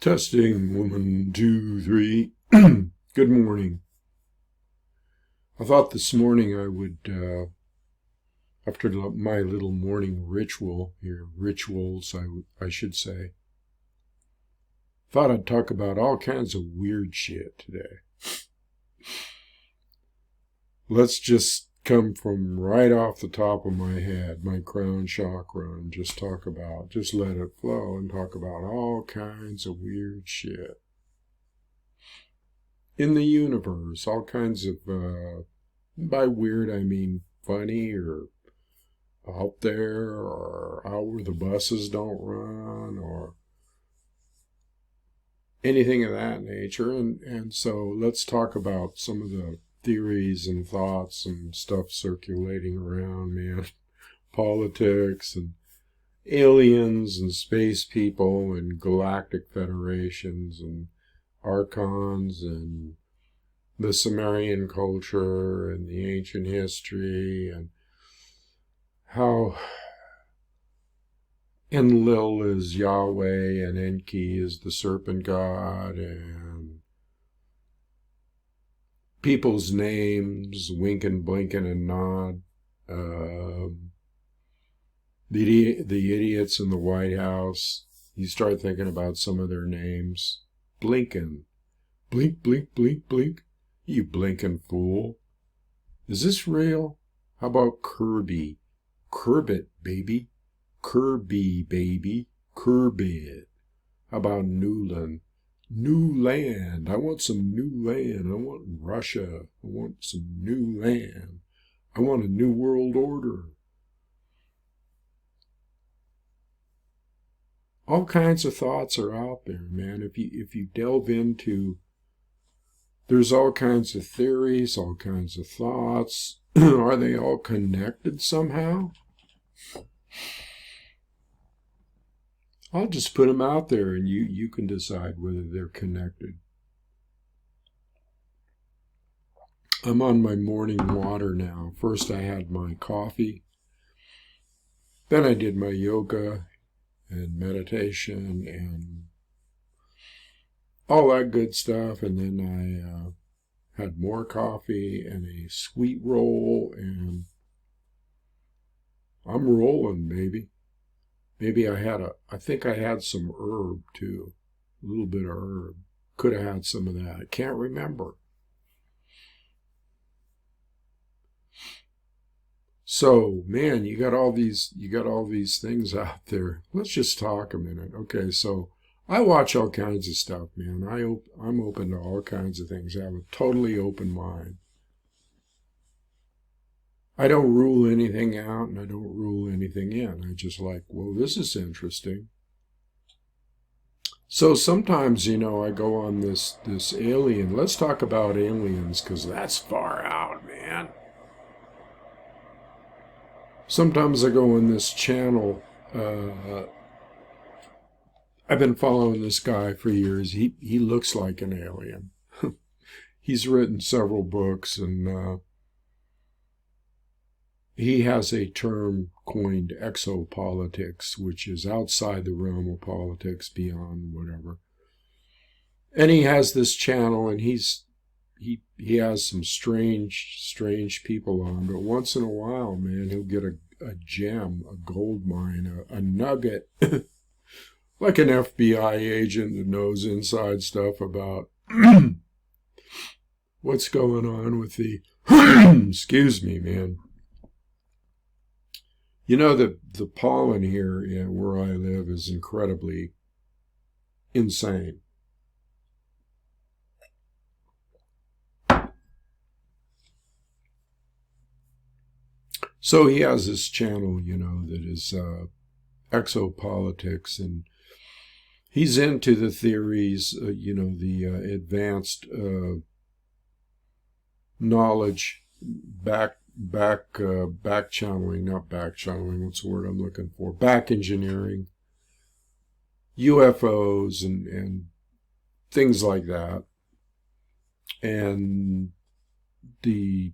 Testing, 1, 2, 3. Good morning. I thought this morning I would, after my little morning rituals, I should say, thought I'd talk about all kinds of weird shit today. Let's just come from right off the top of my head, my crown chakra, and just let it flow and talk about all kinds of weird shit. In the universe, all kinds of, by weird I mean funny or out there or out where the buses don't run or anything of that nature. And so let's talk about some of the theories and thoughts and stuff circulating around, man. Politics and aliens and space people and galactic federations and archons and the Sumerian culture and the ancient history and how Enlil is Yahweh and Enki is the serpent god and people's names, winking, blinking, and nod. The idiots in the White House, you start thinking about some of their names. Blinken. Blink, blink, blink, blink. You blinking fool. Is this real? How about Kirby? Kerbit, baby. Kirby, baby. Kerbit. How about Newland? New land. I want some new land. I want Russia. I want some new land. I want a new world order. All kinds of thoughts are out there, man. If you delve into, there's all kinds of theories, all kinds of thoughts. Are they all connected somehow? I'll just put them out there and you can decide whether they're connected. I'm on my morning water now. First I had my coffee. Then I did my yoga and meditation and all that good stuff. And then I had more coffee and a sweet roll and I'm rolling, baby. Maybe I think I had some herb too. A little bit of herb. Could have had some of that. I can't remember. So, man, you got all these things out there. Let's just talk a minute. Okay, so I watch all kinds of stuff, man. I'm open to all kinds of things. I have a totally open mind. I don't rule anything out and I don't rule anything in. I just like, well, this is interesting. So sometimes, I go on this alien. Let's talk about aliens because that's far out, man. Sometimes I go on this channel. I've been following this guy for years. He looks like an alien. He's written several books and he has a term coined exopolitics, which is outside the realm of politics, beyond whatever. And he has this channel, and he has some strange people on. But once in a while, man, he'll get a gem, a gold mine, a nugget, like an FBI agent that knows inside stuff about what's going on with the. Excuse me, man. The pollen here where I live is incredibly insane. So he has this channel, that is exopolitics, and he's into the theories, the advanced knowledge back channeling, not back channeling, what's the word I'm looking for? Back engineering, UFOs and things like that. And the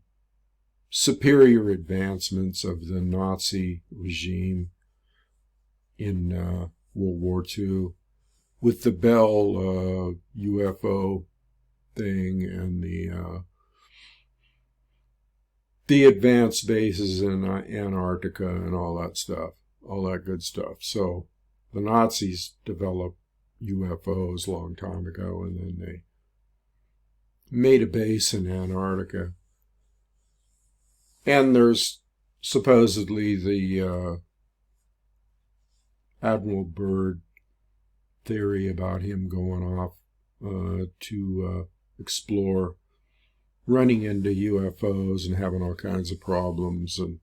superior advancements of the Nazi regime in World War II with the Bell UFO thing and the advanced bases in Antarctica and all that stuff, all that good stuff. So the Nazis developed UFOs a long time ago, and then they made a base in Antarctica. And there's supposedly the Admiral Byrd theory about him going off to explore, running into UFOs and having all kinds of problems. And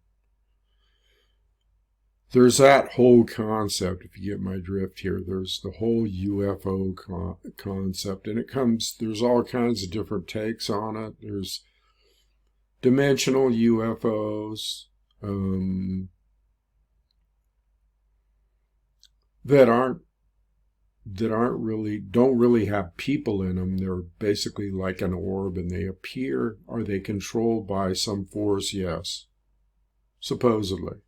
there's that whole concept, if you get my drift here. There's the whole UFO concept, and there's all kinds of different takes on it. There's dimensional UFOs that don't really have people in them. They're basically like an orb, and they appear. Are they controlled by some force? Yes, supposedly.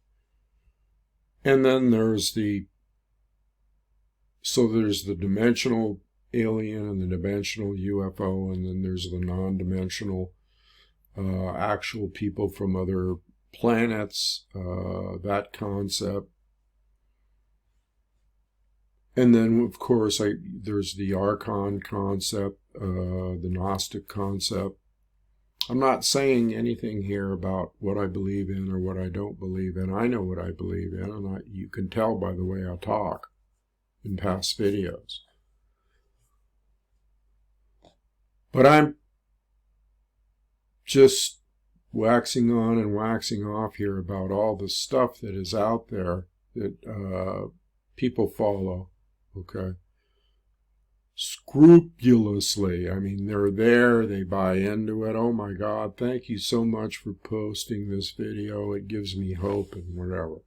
And then there's the dimensional alien and the dimensional UFO, and then there's the non-dimensional actual people from other planets, that concept. And then, of course, there's the Archon concept, the Gnostic concept. I'm not saying anything here about what I believe in or what I don't believe in. I know what I believe in, and you can tell by the way I talk in past videos. But I'm just waxing on and waxing off here about all the stuff that is out there that people follow. Okay, scrupulously. I mean, they're there, they buy into it. Oh my God, thank you so much for posting this video. It gives me hope and whatever.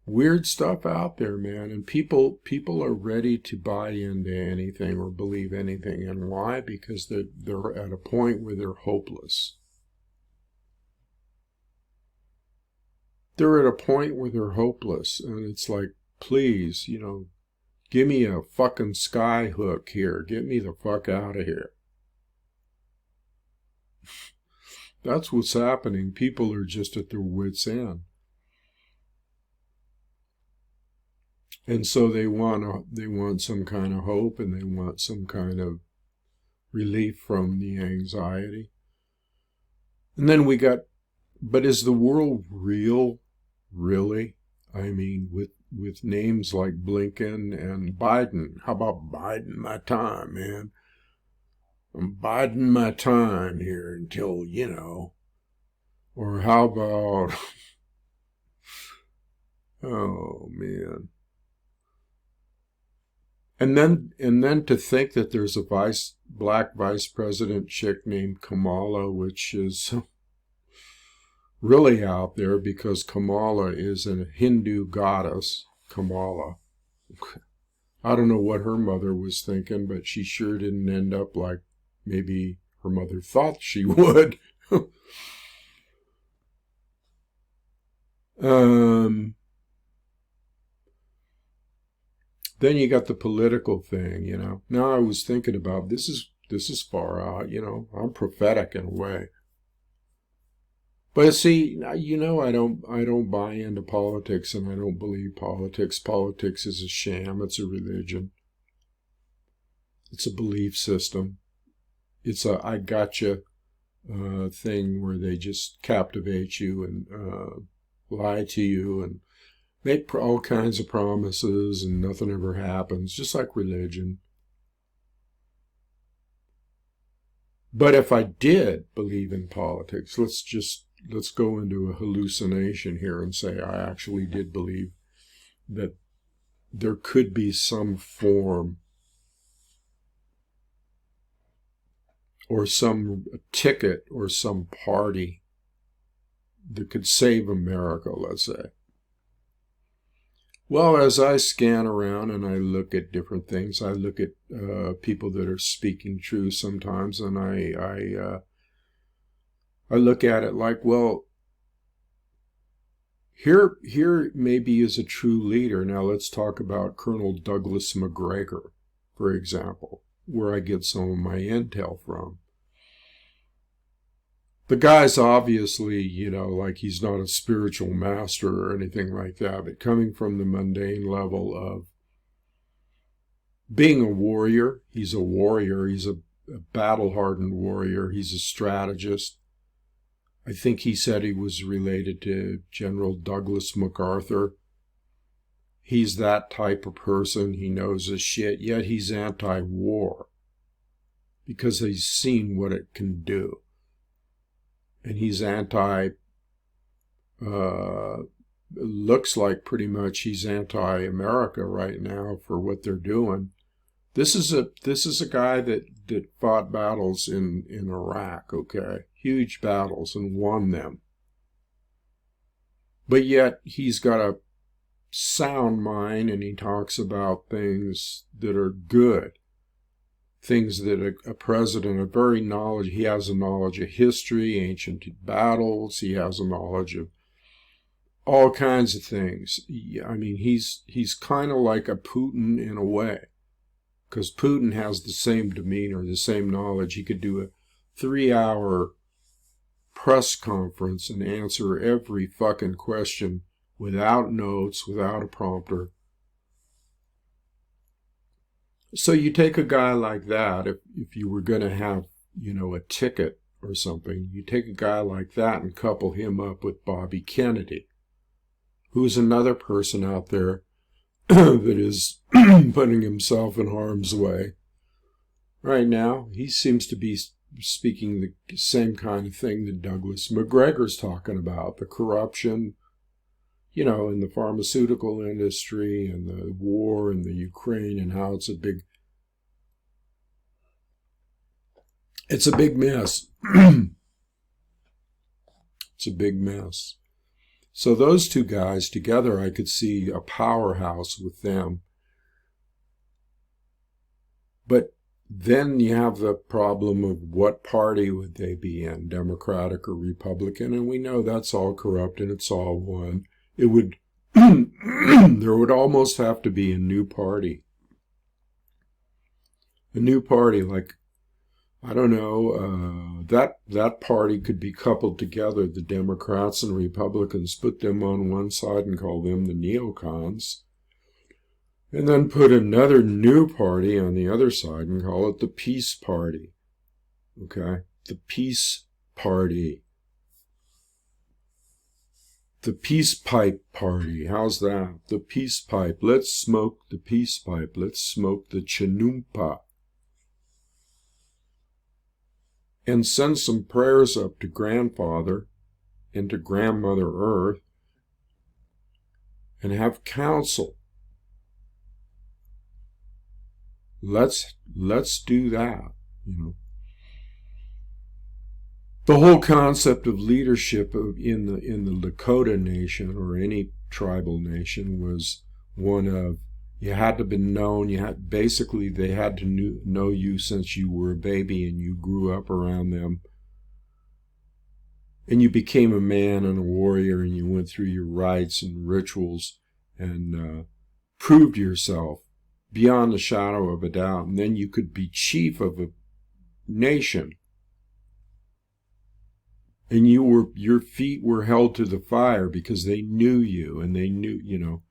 Weird stuff out there, man. And people are ready to buy into anything or believe anything. And why? Because they're at a point where they're hopeless. They're at a point where they're hopeless, and it's like, please, give me a fucking sky hook here. Get me the fuck out of here. That's what's happening. People are just at their wits' end. And so they want some kind of hope, and they want some kind of relief from the anxiety. And then but is the world real? Really? I mean, with names like Blinken and Biden. How about biding my time, man? I'm biding my time here until, Or how about... oh, man. And then to think that there's a black vice president chick named Kamala, which is... really out there, because Kamala is a Hindu goddess, Kamala. I don't know what her mother was thinking, but she sure didn't end up like maybe her mother thought she would. Then you got the political thing, Now I was thinking about this is far out, I'm prophetic in a way. But see, I don't buy into politics, and I don't believe politics. Politics is a sham. It's a religion. It's a belief system. It's a I gotcha thing where they just captivate you and lie to you and make all kinds of promises, and nothing ever happens, just like religion. But if I did believe in politics, let's go into a hallucination here and say I actually did believe that there could be some form or some ticket or some party that could save America, let's say. Well, as I scan around and I look at different things, I look at people that are speaking truth sometimes, and I look at it like, well, Here maybe is a true leader. Now let's talk about Colonel Douglas McGregor, for example, where I get some of my intel from. The guy's obviously, like he's not a spiritual master or anything like that, but coming from the mundane level of being a warrior. He's a warrior. He's a battle-hardened warrior. He's a strategist. I think he said he was related to General Douglas MacArthur. He's that type of person. He knows his shit, yet he's anti-war because he's seen what it can do. And he's looks like pretty much he's anti-America right now for what they're doing. This is a guy that fought battles in Iraq, okay? Huge battles, and won them. But yet he's got a sound mind, and he talks about things that are good. Things that a president, he has a knowledge of history, ancient battles, he has a knowledge of all kinds of things. I mean, he's kind of like a Putin in a way, because Putin has the same demeanor, the same knowledge. He could do a 3-hour press conference and answer every fucking question without notes, without a prompter. So you take a guy like that, if you were going to have, a ticket or something, you take a guy like that and couple him up with Bobby Kennedy, who's another person out there that is putting himself in harm's way. Right now, he seems to be speaking the same kind of thing that Douglas McGregor's talking about, the corruption, in the pharmaceutical industry and the war in the Ukraine, and how it's a big mess. It's a big mess. So those two guys together, I could see a powerhouse with them. But then you have the problem of what party would they be in, Democratic or Republican, and we know that's all corrupt and it's all one. It would, there would almost have to be a new party. A new party, like, I don't know, that party could be coupled together, the Democrats and Republicans, put them on one side and call them the neocons, and then put another new party on the other side and call it the Peace Party. Okay? The Peace Party. The Peace Pipe Party. How's that? The Peace Pipe. Let's smoke the Peace Pipe. Let's smoke the Chinumpa. And send some prayers up to Grandfather and to Grandmother Earth and have counsel. Let's do that, The whole concept of leadership in the Lakota nation or any tribal nation was one of, you had to be known. Basically they had to know you since you were a baby and you grew up around them, and you became a man and a warrior, and you went through your rites and rituals and proved yourself beyond a shadow of a doubt, and then you could be chief of a nation. And your feet were held to the fire because they knew you, and they knew,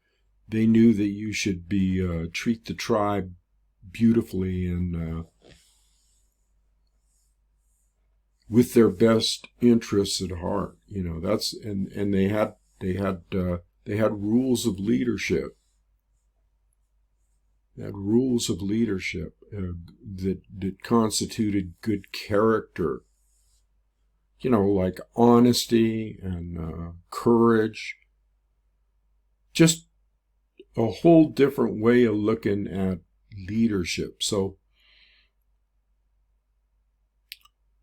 they knew that you should be treat the tribe beautifully and with their best interests at heart. That's and they had rules of leadership. They had rules of leadership that constituted good character. Like honesty and courage. Just a whole different way of looking at leadership. So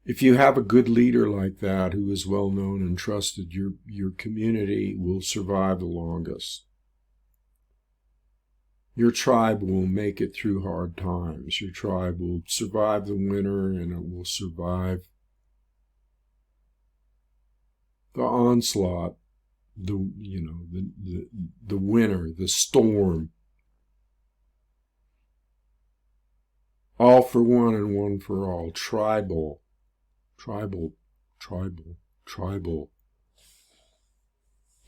if you have a good leader like that who is well known and trusted, your community will survive the longest. Your tribe will make it through hard times. Your tribe will survive the winter, and it will survive the onslaught the winter, the storm. All for one and one for all. Tribal.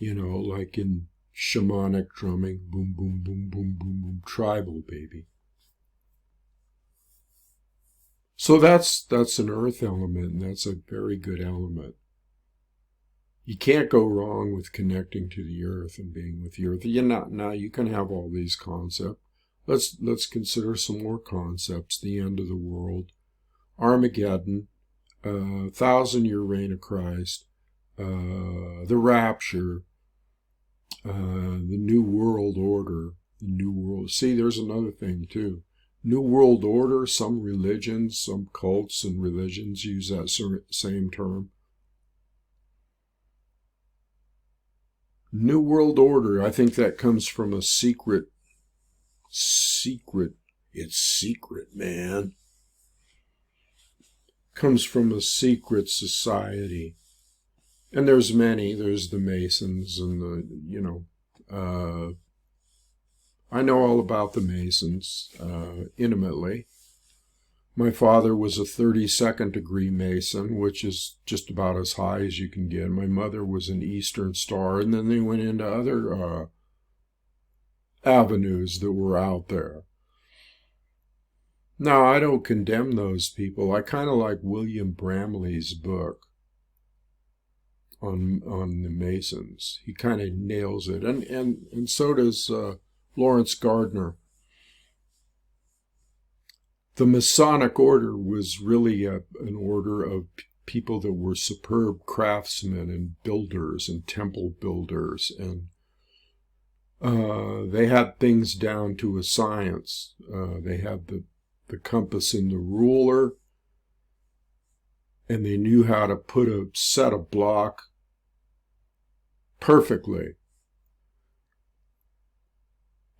Like in shamanic drumming. Boom, boom, boom, boom, boom, boom. Tribal, baby. So that's an earth element, and that's a very good element. You can't go wrong with connecting to the earth and being with the earth. Now you can have all these concepts. Let's consider some more concepts. The end of the world, Armageddon, 1,000-year reign of Christ, the rapture, the new world order, the new world. See, there's another thing too. New world order. Some religions, some cults and religions use that same term. New world order. I think that comes from a secret. It's secret, man. Comes from a secret society. And there's many. There's the Masons and I know all about the Masons intimately. My father was a 32nd degree Mason, which is just about as high as you can get. My mother was an Eastern Star, and then they went into other avenues that were out there. Now, I don't condemn those people. I kind of like William Bramley's book on the Masons. He kind of nails it, and so does Lawrence Gardner. The Masonic order was really an order of people that were superb craftsmen and builders and temple builders, and they had things down to a science. They had the compass and the ruler, and they knew how to put a set a block perfectly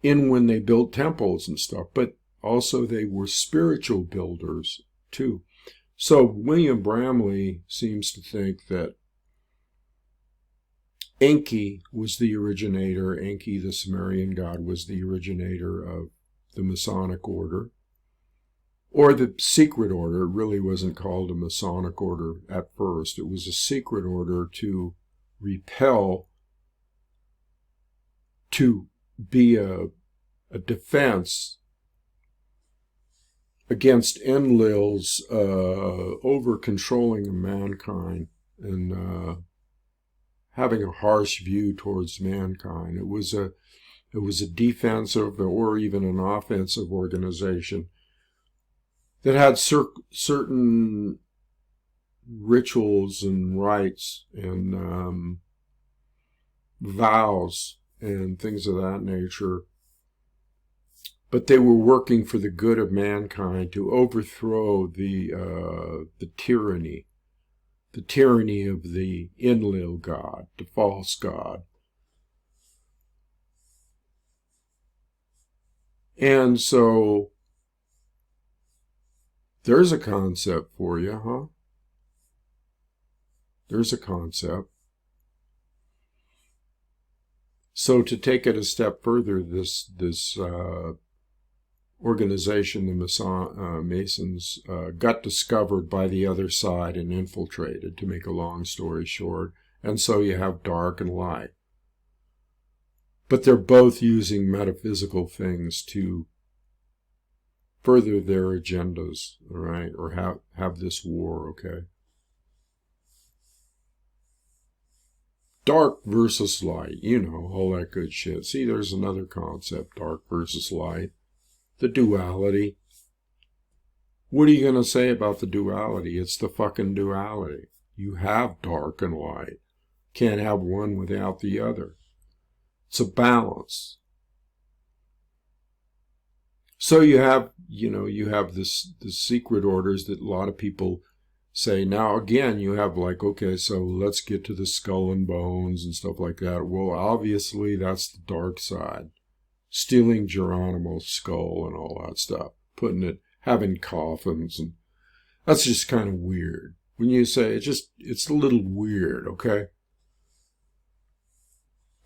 in when they built temples and stuff, but also they were spiritual builders too. So William Bramley seems to think that Enki was the originator. Enki, the Sumerian god, was the originator of the Masonic order, or the secret order. It really wasn't called a Masonic order at first. It was a secret order to repel, to be a defense against Enlil's over-controlling of mankind and having a harsh view towards mankind. It was a defensive or even an offensive organization that had certain rituals and rites and vows and things of that nature. But they were working for the good of mankind to overthrow the tyranny of the Enlil god, the false god. And so there's a concept for you, huh? There's a concept. So to take it a step further, this organization, the Masons, got discovered by the other side and infiltrated, to make a long story short. And so you have dark and light. But they're both using metaphysical things to further their agendas, all right, or have this war, okay? Dark versus light, all that good shit. See, there's another concept, dark versus light. The duality. What are you going to say about the duality? It's the fucking duality. You have dark and light. Can't have one without the other. It's a balance. So you have this secret orders that a lot of people say. Now again, you have okay, so let's get to the skull and bones and stuff like that. Well, obviously that's the dark side. Stealing Geronimo's skull and all that stuff. Having coffins, and that's just kind of weird. When you say it's a little weird, okay?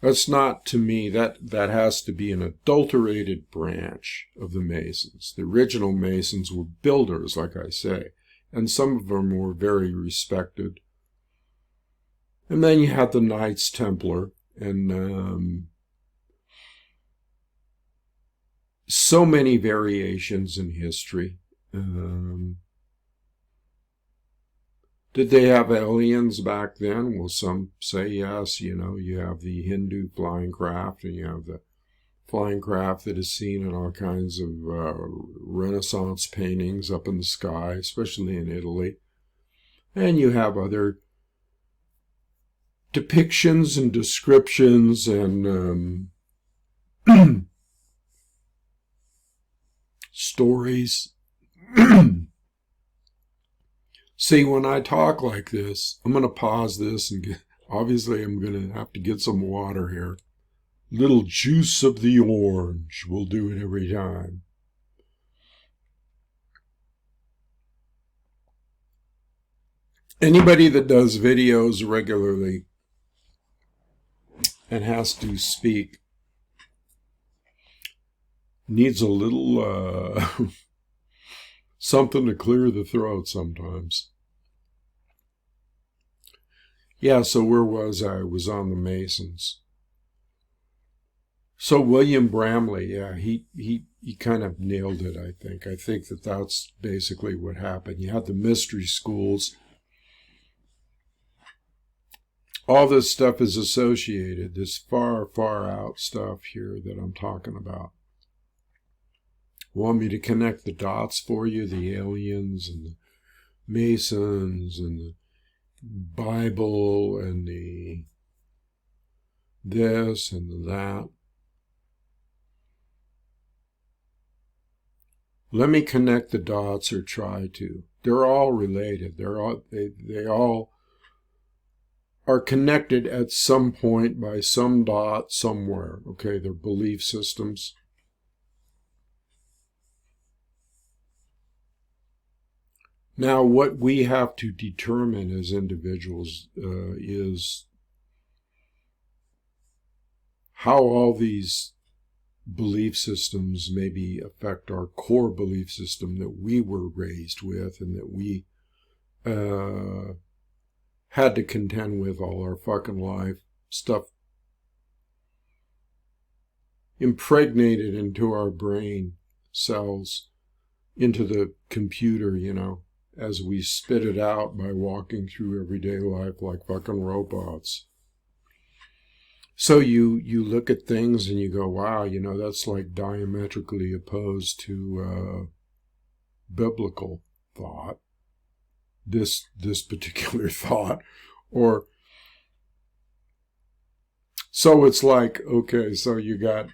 That's not, to me, that has to be an adulterated branch of the Masons. The original Masons were builders, like I say, and some of them were very respected. And then you had the Knights Templar, and so many variations in history. Did they have aliens back then? Well, some say yes. You know, you have the Hindu flying craft, and you have the flying craft that is seen in all kinds of Renaissance paintings up in the sky, especially in Italy. And you have other depictions and descriptions and stories. See, when I talk like this, I'm going to pause this and obviously I'm going to have to get some water here. Little juice of the orange will do it every time. Anybody that does videos regularly and has to speak needs a little something to clear the throat sometimes. Yeah, so where was I? I was on the Masons. So William Bramley, yeah, he kind of nailed it, I think. I think that that's basically what happened. You had the mystery schools. All this stuff is associated, this far, far out stuff here that I'm talking about. Want me to connect the dots for you, the aliens and the Masons and the Bible and the this and the that? Let me connect the dots, or try to. They're all related. They all are connected at some point by some dot somewhere. Okay, they're belief systems. Now, what we have to determine as individuals is how all these belief systems maybe affect our core belief system that we were raised with and that we had to contend with all our fucking life. Stuff impregnated into our brain cells, into the computer, you know, as we spit it out by walking through everyday life like fucking robots. So you look at things and you go, wow, you know, that's like diametrically opposed to biblical thought, this particular thought. Or so it's like, okay, so you got,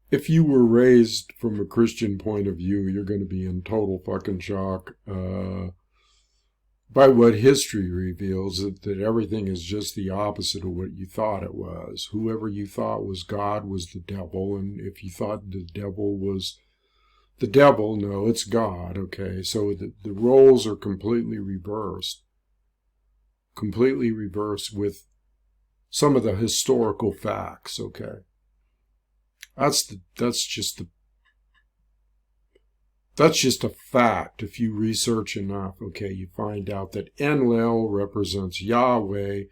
if you were raised from a Christian point of view, you're going to be in total fucking shock by what history reveals, that everything is just the opposite of what you thought it was. Whoever you thought was God was the devil, and if you thought the devil was the devil, no, it's God, okay? So the roles are completely reversed with some of the historical facts, okay? That's just a fact. If you research enough, okay, you find out that Enlil represents Yahweh,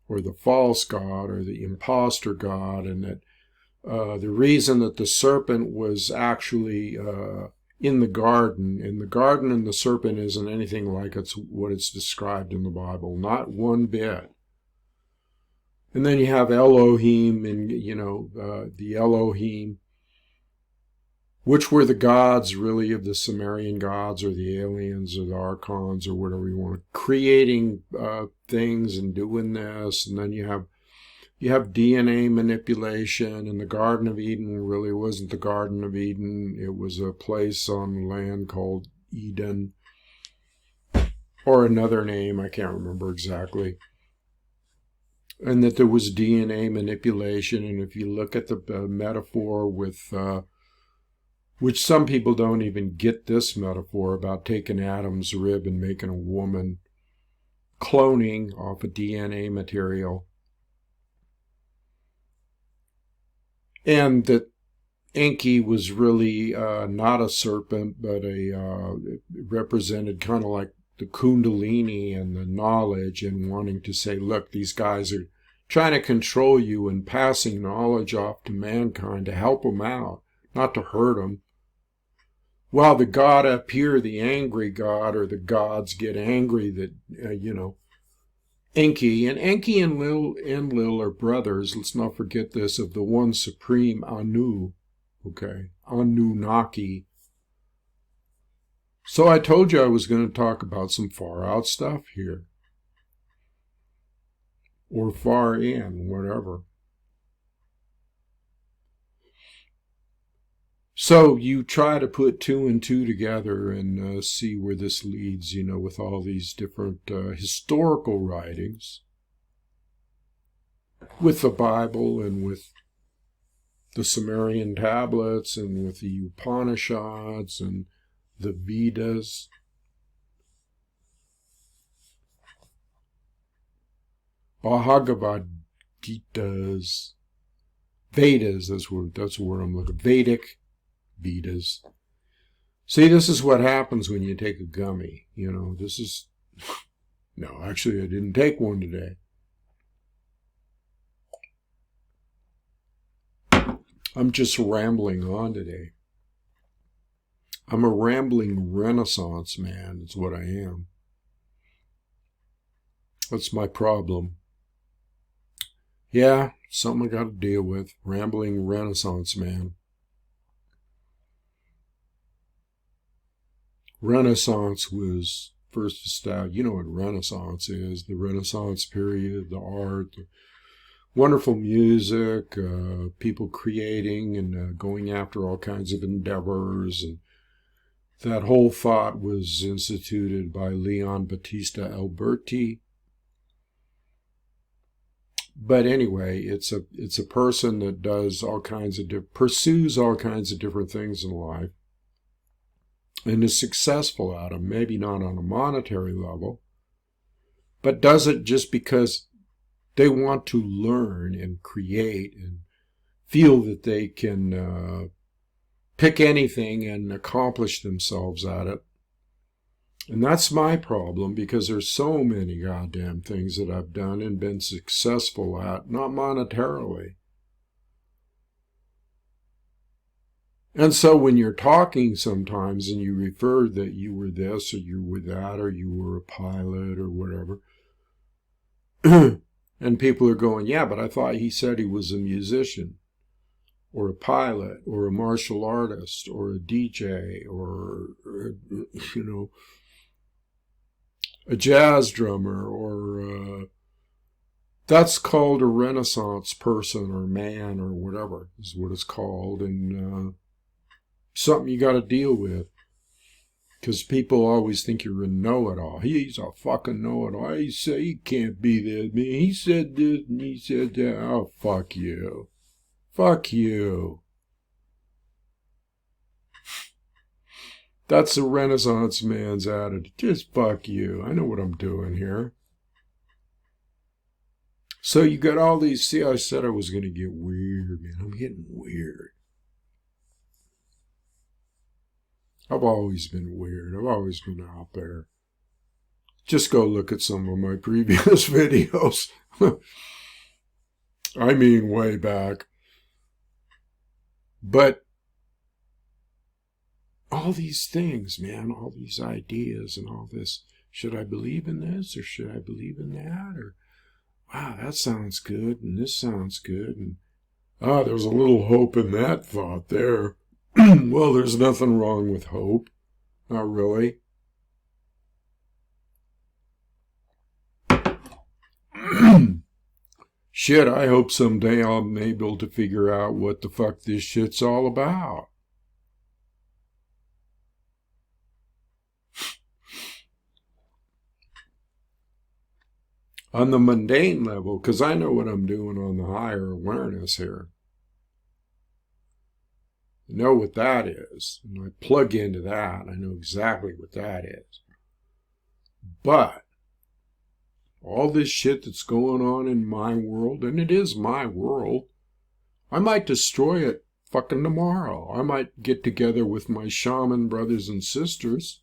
or the false god, or the imposter god, and that the reason that the serpent was actually in the garden and the serpent isn't anything like what it's described in the Bible, not one bit. And then you have Elohim, and you know, the Elohim, which were the gods really of the Sumerian gods, or the aliens, or the archons, or whatever you want, creating things and doing this. And then you have DNA manipulation, and the Garden of Eden really wasn't the Garden of Eden. It was a place on land called Eden, or another name, I can't remember exactly. And that there was DNA manipulation. And if you look at the metaphor with, which some people don't even get this metaphor about taking Adam's rib and making a woman, cloning off of DNA material. and that Enki was really not a serpent, but it represented kind of like the kundalini and the knowledge, and wanting to say, look, these guys are trying to control you and passing knowledge off to mankind to help them out, not to hurt them. While the god up here, the angry god, or the gods get angry that, Enki and Lil are brothers. Let's not forget this, of the one supreme Anu. Okay, Anunnaki. So I told you I was going to talk about some far out stuff here. Or far in, whatever. So you try to put two and two together and see where this leads, with all these different historical writings, with the Bible and with the Sumerian tablets and with the Upanishads and the Vedas. Bhagavad Gita's, Vedas, that's the word I'm looking for, Vedic Vedas. See, this is what happens when you take a gummy. This is... No, actually, I didn't take one today. I'm just rambling on today. I'm a rambling Renaissance man, is what I am. That's my problem. Yeah, something I got to deal with. Rambling Renaissance man. Renaissance was first established. You know what Renaissance is. The Renaissance period, the art, the wonderful music, people creating and going after all kinds of endeavors. And that whole thought was instituted by Leon Battista Alberti. But anyway, it's a person that does all kinds of pursues all kinds of different things in life, and is successful at them. Maybe not on a monetary level, but does it just because they want to learn and create and feel that they can pick anything and accomplish themselves at it. And that's my problem, because there's so many goddamn things that I've done and been successful at, not monetarily. And so when you're talking sometimes and you refer that you were this or you were that or you were a pilot or whatever, and people are going, yeah, but I thought he said he was a musician or a pilot or a martial artist or a DJ or a jazz drummer, or that's called a Renaissance person or man or whatever is what it's called, and something you got to deal with, because people always think you're a know-it-all. He's a fucking know-it-all. He said he can't be this. He said this and he said that. Oh, fuck you. Fuck you. That's the Renaissance man's attitude. Just fuck you. I know what I'm doing here. So you got all these... See, I said I was going to get weird, man. I'm getting weird. I've always been weird. I've always been out there. Just go look at some of my previous videos. I mean, way back. But all these things, man, all these ideas and all this, should I believe in this or should I believe in that? Or, wow, that sounds good and this sounds good. And, there's a little hope in that thought there. Well, there's nothing wrong with hope. Not really. Shit, I hope someday I'll be able to figure out what the fuck this shit's all about. On the mundane level, because I know what I'm doing on the higher awareness here. I know what that is. And I plug into that. I know exactly what that is. But all this shit that's going on in my world, and it is my world, I might destroy it fucking tomorrow. I might get together with my shaman brothers and sisters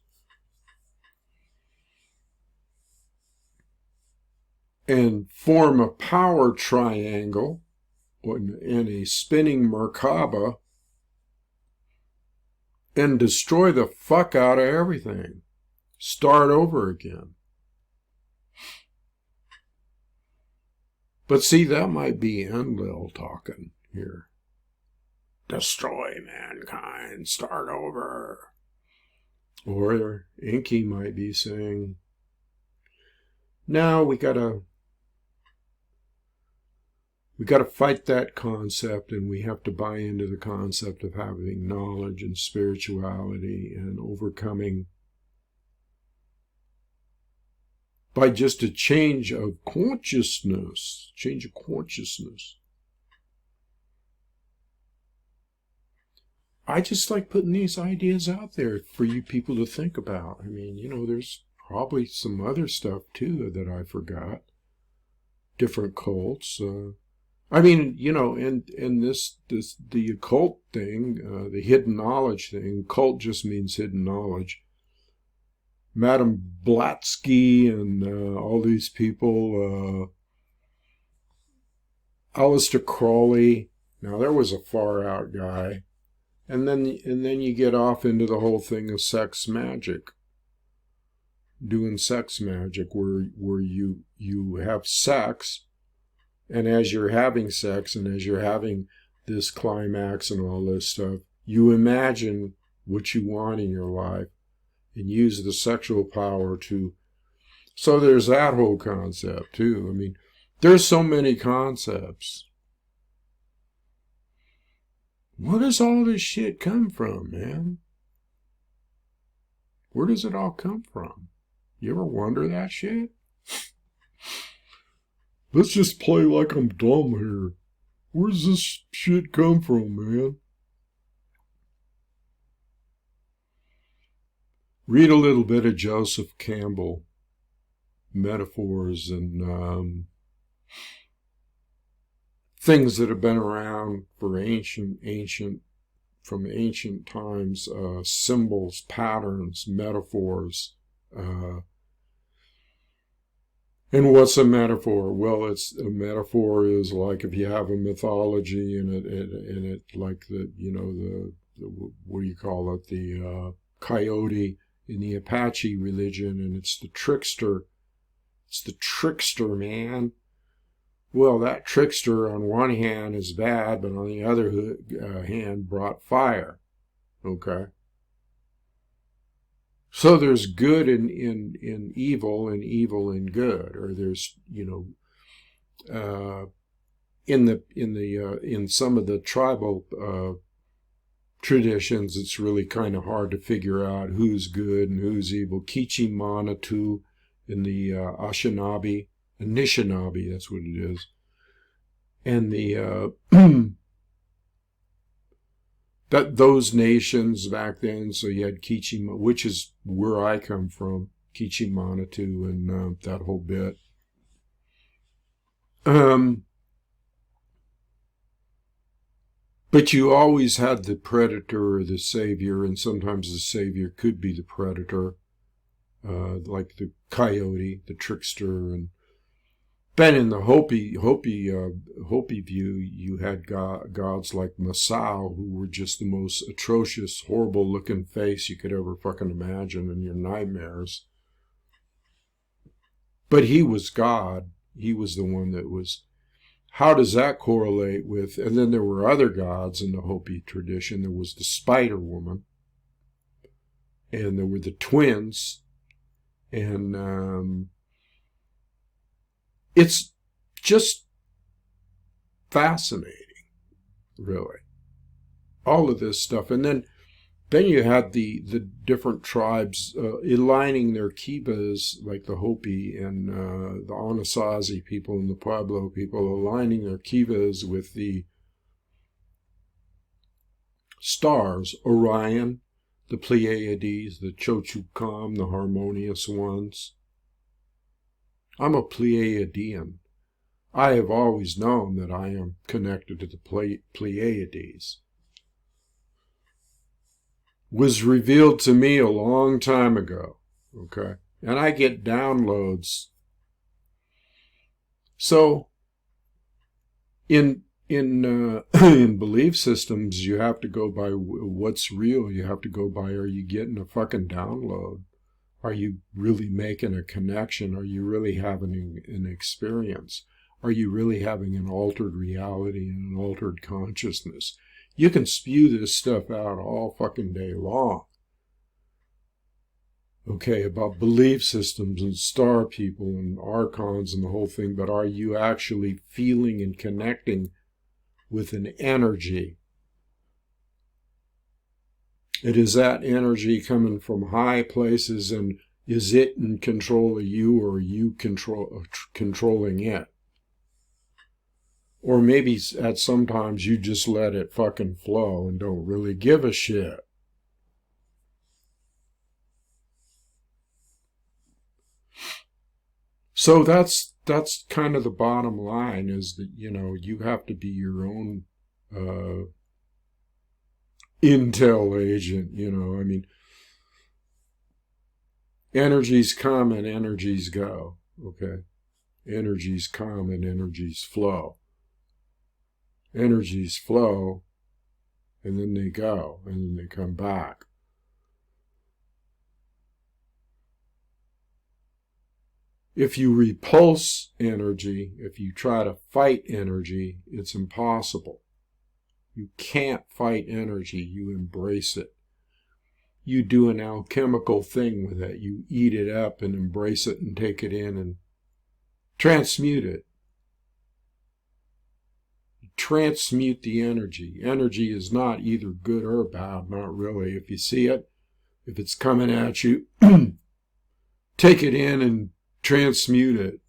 and form a power triangle in a spinning Merkaba and destroy the fuck out of everything. Start over again. But see, that might be Enlil talking here. Destroy mankind, start over. Or Inky might be saying, no, we gotta fight that concept, and we have to buy into the concept of having knowledge and spirituality and overcoming by just a change of consciousness. I just like putting these ideas out there for you people to think about. I mean, there's probably some other stuff too that I forgot. Different cults. I mean, and the occult thing, the hidden knowledge thing, cult just means hidden knowledge. Madame Blavatsky and all these people, Aleister Crowley. Now, there was a far out guy. And then you get off into the whole thing of sex magic. Doing sex magic where you have sex, and as you're having sex and as you're having this climax and all this stuff, you imagine what you want in your life and use the sexual power to... So there's that whole concept too. I mean, there's so many concepts. Where does all this shit come from, man? Where does it all come from? You ever wonder that shit? Let's just play like I'm dumb here. Where's this shit come from, man? Read a little bit of Joseph Campbell, metaphors and things that have been around for from ancient times, symbols, patterns, metaphors. And what's a metaphor? Well, a metaphor is like if you have a mythology and it like the what do you call it? The coyote in the Apache religion, and it's the trickster. It's the trickster, man. Well, that trickster on one hand is bad, but on the other hand brought fire. Okay? So there's good in evil and evil in good, or there's in some of the tribal traditions, it's really kind of hard to figure out who's good and who's evil. Kichi Manatu in the Anishinaabe, that's what it is. And the those nations back then, so you had Kichi, which is where I come from, Kichi Manatu and that whole bit. But you always had the predator or the savior, and sometimes the savior could be the predator, like the coyote, the trickster. And then in the Hopi view, you had gods like Masao, who were just the most atrocious, horrible-looking face you could ever fucking imagine in your nightmares. But he was God. He was the one that was... How does that correlate with... And then there were other gods in the Hopi tradition. There was the Spider Woman. And there were the twins. And it's just fascinating, really. All of this stuff. And then you had the different tribes aligning their kivas, like the Hopi and the Anasazi people and the Pueblo people, aligning their kivas with the stars, Orion, the Pleiades, the Chochukam, the harmonious ones. I'm a Pleiadian. I have always known that I am connected to the Pleiades. Was revealed to me a long time ago, okay? And I get downloads. So, in in belief systems, you have to go by what's real. You have to go by, are you getting a fucking download? Are you really making a connection? Are you really having an experience? Are you really having an altered reality and an altered consciousness? You can spew this stuff out all fucking day long. Okay, about belief systems and star people and archons and the whole thing, but are you actually feeling and connecting with an energy? It is that energy coming from high places, and is it in control of you, or are you controlling it? Or maybe at sometimes you just let it fucking flow and don't really give a shit. So that's kind of the bottom line, is that, you have to be your own intel agent, I mean, energies come and energies go, okay? Energies come and energies flow. Energies flow, and then they go, and then they come back. If you repulse energy, if you try to fight energy, it's impossible. You can't fight energy, you embrace it. You do an alchemical thing with it. You eat it up and embrace it and take it in and transmute it. Transmute the energy. Energy is not either good or bad, not really. If you see it, if it's coming at you, take it in and transmute it.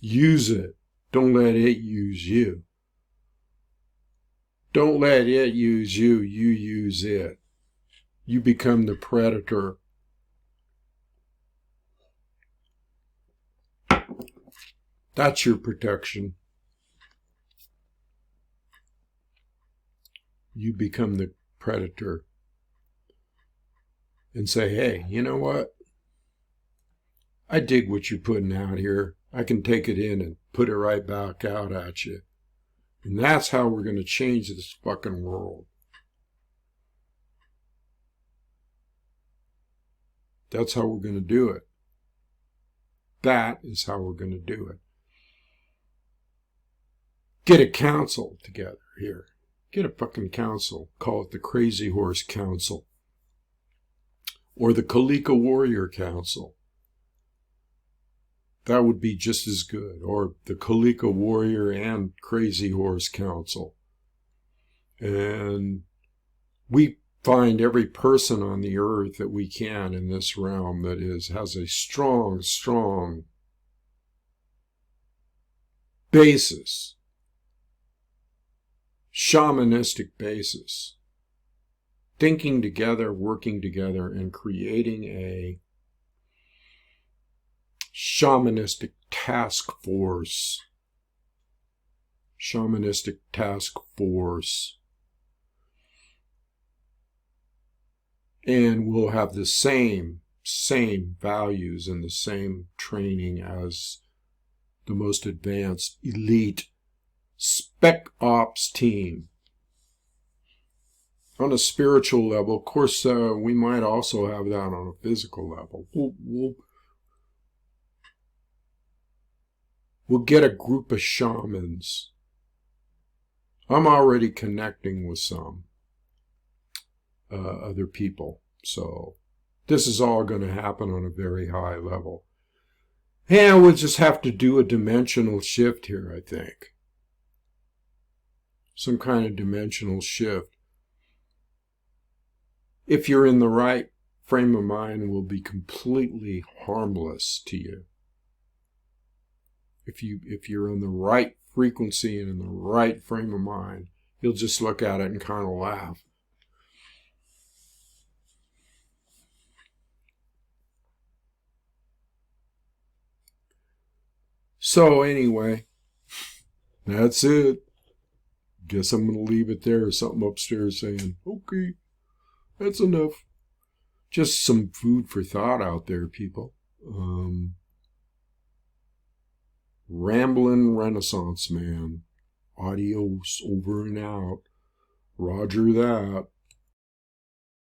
Use it. Don't let it use you. Don't let it use you. You use it. You become the predator. That's your protection. You become the predator and say, hey, you know what? I dig what you're putting out here. I can take it in and put it right back out at you. And that's how we're going to change this fucking world. That's how we're going to do it. That is how we're going to do it. Get a council together here. Get a fucking council. Call it the Crazy Horse Council. Or the Kalika Warrior Council. That would be just as good. Or the Kalika Warrior and Crazy Horse Council. And we find every person on the earth that we can in this realm that has a strong, strong basis. Shamanistic basis. Thinking together, working together, and creating a shamanistic task force. Shamanistic task force. And we'll have the same values and the same training as the most advanced elite spec ops team. On a spiritual level, of course, we might also have that on a physical level. We'll get a group of shamans. I'm already connecting with some other people. So this is all going to happen on a very high level. And we'll just have to do a dimensional shift here, I think. Some kind of dimensional shift. If you're in the right frame of mind, will be completely harmless to you. If you're in the right frequency and in the right frame of mind, you'll just look at it and kind of laugh. So anyway, that's it. Guess I'm going to leave it there. Something upstairs saying, okay, that's enough. Just some food for thought out there, people. Ramblin' Renaissance Man. Adios, over and out. Roger that.